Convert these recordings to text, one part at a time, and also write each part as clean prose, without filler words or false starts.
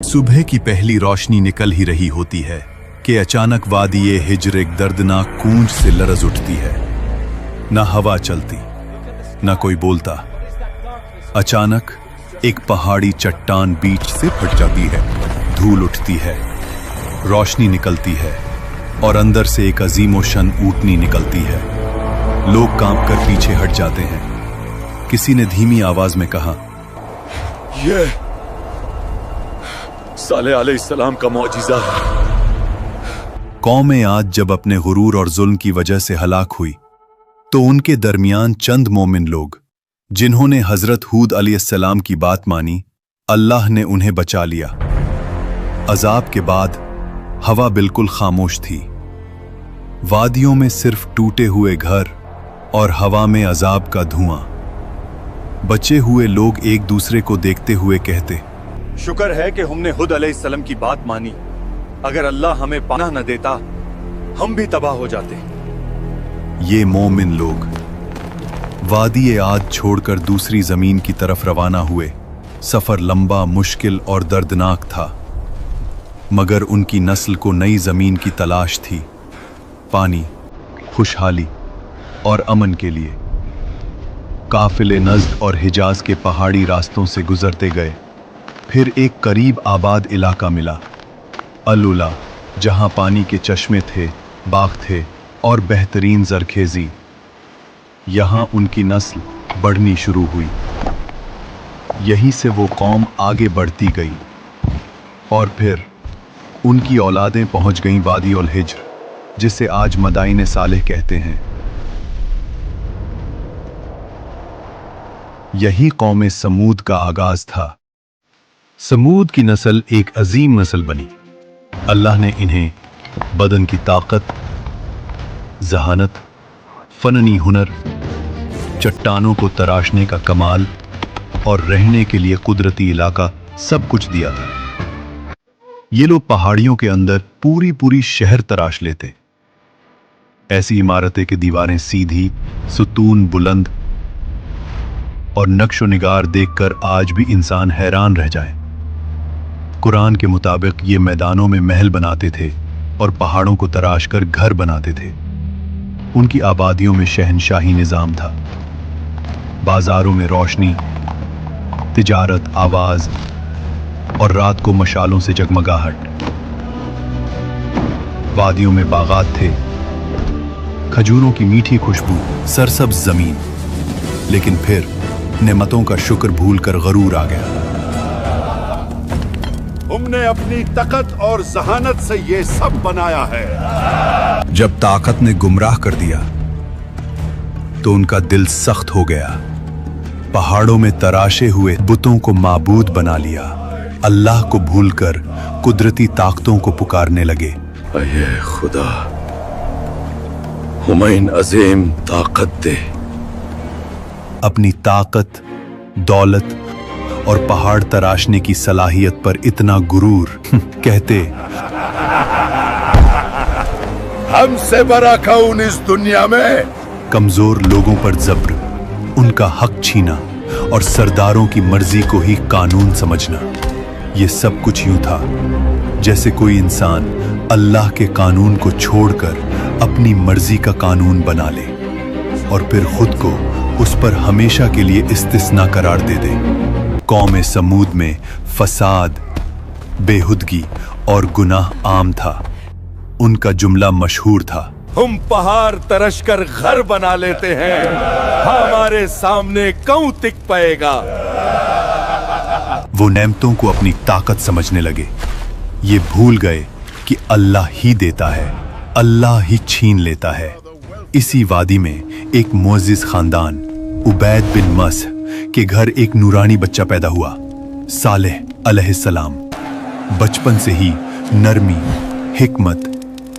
सुबह की पहली रोशनी निकल ही रही होती है कि अचानक वादी हिज्र एक दर्दनाक गूंज से लरज उठती है। न हवा चलती, न कोई बोलता। अचानक एक पहाड़ी चट्टान बीच से फट जाती है, धूल उठती है, रोशनी निकलती है और अंदर से एक अजीमोशन ऊँटनी निकलती है। लोग कांप कर पीछे हट जाते हैं। किसी ने धीमी आवाज में कहा, ये साले अलैहिस्सलाम का मौजिज़ा है। कौमें आज जब अपने गुरूर और जुल्म की वजह से हलाक हुई तो उनके दरमियान चंद मोमिन लोग जिन्होंने हजरत हूद अलैहिस्सलाम की बात मानी, अल्लाह ने उन्हें बचा लिया। अजाब के बाद हवा बिल्कुल खामोश थी। वादियों में सिर्फ टूटे हुए घर और हवा में अजाब का धुआं। बचे हुए लोग एक दूसरे को देखते हुए कहते, शुक्र है कि हमने हुद अलैहिस्सलाम की बात मानी। अगर अल्लाह हमें पनाह न देता हम भी तबाह हो जाते। ये मोमिन लोग वादी आद छोड़कर दूसरी जमीन की तरफ रवाना हुए। सफर लंबा, मुश्किल और दर्दनाक था, मगर उनकी नस्ल को नई जमीन की तलाश थी, पानी, खुशहाली और अमन के लिए। काफिले नज़्द और हिजाज के पहाड़ी रास्तों से गुजरते गए। फिर एक करीब आबाद इलाका मिला, अल-उला, जहां पानी के चश्मे थे, बाग थे और बेहतरीन जरखेजी। यहां उनकी नस्ल बढ़नी शुरू हुई। यहीं से वो कौम आगे बढ़ती गई और फिर उनकी औलादें पहुंच गईं वादी उल हिज्र, जिसे आज मदाइन सालेह कहते हैं। यही कौम समूद का आगाज था। समूद की नस्ल एक अजीम नस्ल बनी। अल्लाह ने इन्हें बदन की ताकत, जहानत, फननी हुनर, चट्टानों को तराशने का कमाल और रहने के लिए कुदरती इलाका सब कुछ दिया था। ये लोग पहाड़ियों के अंदर पूरी पूरी शहर तराश लेते। ऐसी इमारतें कि दीवारें सीधी, सुतून बुलंद और नक्शो निगार देखकर आज भी इंसान हैरान रह जाए। कुरान के मुताबिक ये मैदानों में महल बनाते थे और पहाड़ों को तराश कर घर बनाते थे। उनकी आबादियों में शहनशाही निजाम था। बाजारों में रोशनी, तिजारत, आवाज और रात को मशालों से जगमगाहट। वादियों में बागात थे, खजूरों की मीठी खुशबू, सरसब्ज जमीन। लेकिन फिर नेमतों का शुक्र भूलकर गरूर आ गया। हमने अपनी ताकत और जहानत से ये सब बनाया है। जब ताकत ने गुमराह कर दिया तो उनका दिल सख्त हो गया। पहाड़ों में तराशे हुए बुतों को माबूद बना लिया। अल्लाह को भूलकर कुदरती ताकतों को पुकारने लगे। अये खुदा, हमें अजीम ताकत दे। अपनी ताकत, दौलत और पहाड़ तराशने की सलाहियत पर इतना गुरूर कहते, हमसे बड़ा कौन इस दुनिया में। कमजोर लोगों पर जब्र, उनका हक छीना और सरदारों की मर्जी को ही कानून समझना। ये सब कुछ यूं था जैसे कोई इंसान अल्लाह के कानून को छोड़कर अपनी मर्जी का कानून बना ले और फिर खुद को उस पर हमेशा के लिए इस्तिस्ना करार दे दे। कौम समूद में फसाद, बेहुदगी और गुनाह आम था। उनका जुमला मशहूर था, हम पहाड़ तरश कर घर बना लेते हैं, हमारे सामने कौन टिक पाएगा। वो नेमतों को अपनी ताकत समझने लगे। ये भूल गए कि अल्लाह ही देता है, अल्लाह ही छीन लेता है। इसी वादी में एक मुअज्जिज खानदान उबैद बिन मस के घर एक नूरानी बच्चा पैदा हुआ, सालेह अलैहिस्सलाम। बचपन से ही नरमी, हिकमत,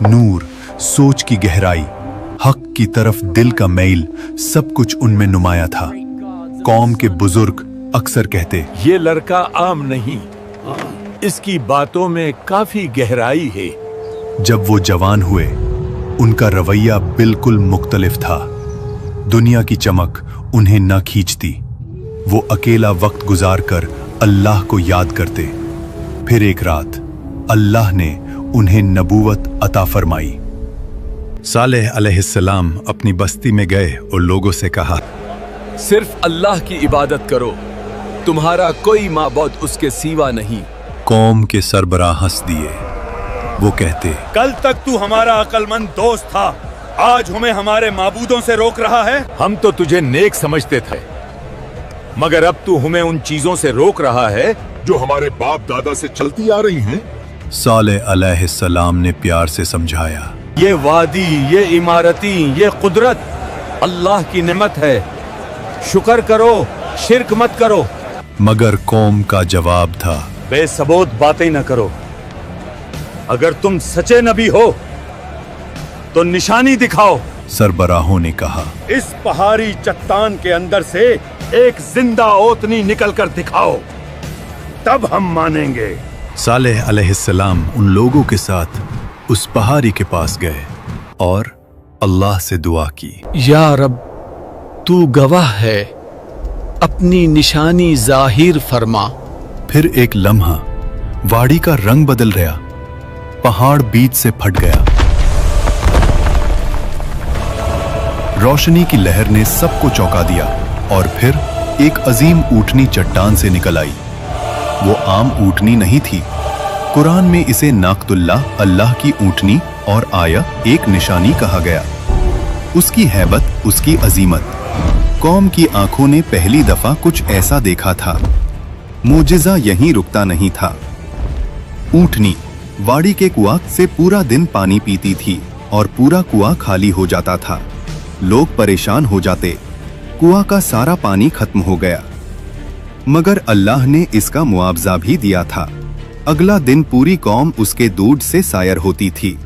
नूर, सोच की गहराई, हक की तरफ दिल का मैल, सब कुछ उनमें नुमाया था। कौम के बुजुर्ग अक्सर कहते, ये लड़का आम नहीं, इसकी बातों में काफी गहराई है। जब वो जवान हुए उनका रवैया बिल्कुल मुख्तलिफ था। दुनिया की चमक उन्हें न खींचती। वो अकेला वक्त गुजार कर अल्लाह को याद करते। फिर एक रात अल्लाह ने उन्हें नबूवत अता फरमाई। सालेह अलैहिस्सलाम अपनी बस्ती में गए और लोगों से कहा, सिर्फ अल्लाह की इबादत करो, तुम्हारा कोई माबूद उसके सिवा नहीं। कौम के सरबराह हंस दिए। वो कहते, कल तक तू हमारा अक्लमंद दोस्त था, आज हमें हमारे माबूदों से रोक रहा है। हम तो तुझे नेक समझते थे, मगर अब तू हमें उन चीजों से रोक रहा है जो हमारे बाप दादा से चलती आ रही हैं। सालेह अलैहिस्सलाम ने प्यार से समझाया, ये वादी, ये इमारती, ये कुदरत अल्लाह की नेमत है, शुक्र करो, शिर्क मत करो। मगर कौम का जवाब था, बेसबूत बातें न करो, अगर तुम सच्चे नबी हो तो निशानी दिखाओ। सरबराहों ने कहा, इस पहाड़ी चट्टान के अंदर से एक जिंदा ओतनी निकल कर दिखाओ, तब हम मानेंगे। सालेह अलैहिस्सलाम उन लोगों के साथ उस पहाड़ी के पास गए और अल्लाह से दुआ की, या रब, तू गवाह है, अपनी निशानी जाहिर फरमा। फिर एक लम्हा वाड़ी का रंग बदल गया, पहाड़ बीच से फट गया। रोशनी की लहर ने सबको चौंका दिया और फिर एक अजीम ऊँटनी चट्टान से निकल आई। वो आम ऊँटनी नहीं थी, कुरान में इसे नाकतुल्लाह, अल्लाह की ऊँटनी और आया एक निशानी कहा गया। उसकी हैबत, उसकी अजीमत, कौम की आंखों ने पहली दफा कुछ ऐसा देखा था। मोजिज़ा यहीं रुकता नहीं था। ऊँटनी वाड़ी के कुआं से पूरा दिन पानी पीती थी और पूरा कुआं खाली हो जाता था। लोग परेशान हो जाते, कुआं का सारा पानी खत्म हो गया। मगर अल्लाह ने इसका मुआवजा भी दिया था। अगला दिन पूरी कौम उसके दूध से सायर होती थी।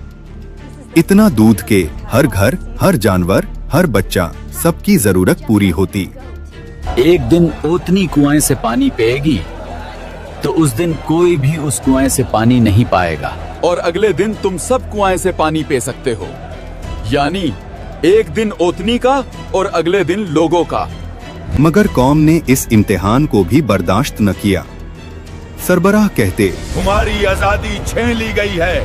इतना दूध के हर घर, हर जानवर, हर बच्चा, सबकी जरूरत पूरी होती। एक दिन ओतनी कुएं से पानी पिएगी तो उस दिन कोई भी उस कुएं से पानी नहीं पाएगा। और अगले दिन तुम सब कुआं से पानी पी सकते हो, यानी एक दिन ओतनी का और अगले दिन लोगों का। मगर कौम ने इस इम्तिहान को भी बर्दाश्त न किया। सरबराह कहते, तुम्हारी आजादी छीन ली गई है,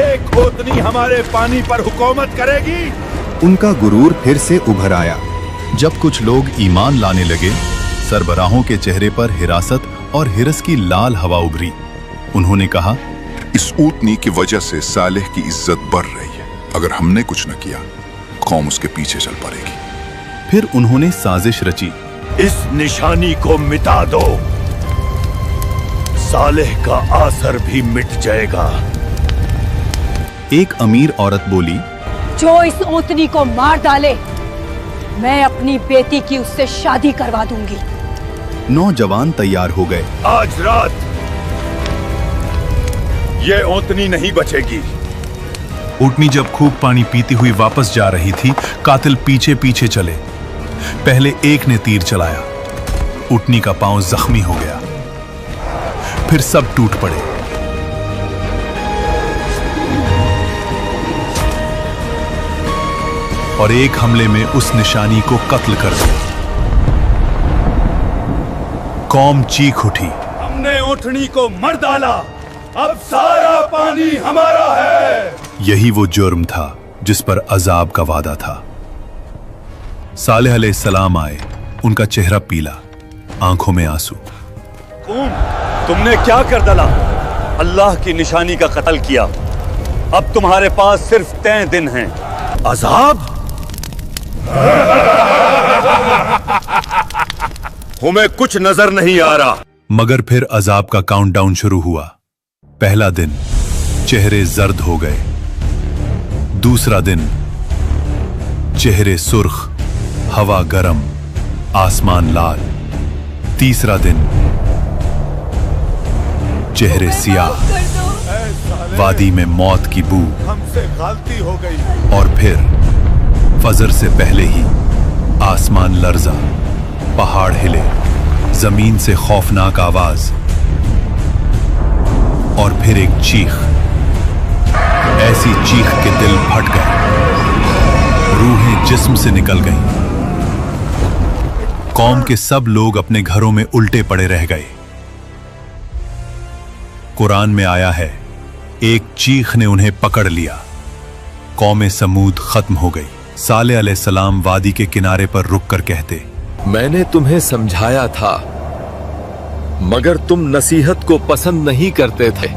एक ओतनी हमारे पानी पर हुकूमत करेगी। उनका गुरूर फिर से उभर आया। जब कुछ लोग ईमान लाने लगे, सरबराहों के चेहरे पर हिरासत और हिरस की लाल हवा उभरी। उन्होंने कहा, इस ऊँटनी की वजह से सालेह की इज्जत बढ़ रही है। अगर हमने कुछ न किया, कौम उसके पीछे चल पड़ेगी। फिर उन्होंने साजिश रची, इस निशानी को मिटा दो, सालेह का आसर भी मिट जाएगा। एक अमीर औरत बोली, जो इस ओतनी को मार डाले, मैं अपनी बेटी की उससे शादी करवा दूंगी। नौजवान तैयार हो गए। आज रात ये ओतनी नहीं बचेगी। ऊँटनी जब खूब पानी पीती हुई वापस जा रही थी, कातिल पीछे पीछे चले। पहले एक ने तीर चलाया, ऊँटनी का पांव जख्मी हो गया। फिर सब टूट पड़े। और एक हमले में उस निशानी को कत्ल कर दिया। कौम चीख उठी, हमने ऊँटनी को मर डाला, अब सारा पानी हमारा है। यही वो जुर्म था जिस पर अजाब का वादा था। सालेह अलैहिस्सलाम आए, उनका चेहरा पीला, आंखों में आंसू। तुमने क्या कर डाला? अल्लाह की निशानी का कत्ल किया। अब तुम्हारे पास सिर्फ 3 दिन हैं। अजाब? हमें कुछ नजर नहीं आ रहा। मगर फिर अजाब का काउंटडाउन शुरू हुआ। पहला दिन, चेहरे जर्द हो गए। दूसरा दिन, चेहरे सुर्ख, हवा गरम, आसमान लाल। तीसरा दिन, चेहरे सियाह, वादी में मौत की बू। हमसे गलती हो गई। और फिर फजर से पहले ही आसमान लर्जा, पहाड़ हिले, जमीन से खौफनाक आवाज, और फिर एक चीख। ऐसी चीख के दिल फट गए, रूहें जिस्म से निकल गईं। कौम के सब लोग अपने घरों में उल्टे पड़े रह गए। कुरान में आया है, एक चीख ने उन्हें पकड़ लिया। कौम समूद खत्म हो गई। सालेह अलैहिस्सलाम वादी के किनारे पर रुककर कहते, मैंने तुम्हें समझाया था, मगर तुम नसीहत को पसंद नहीं करते थे।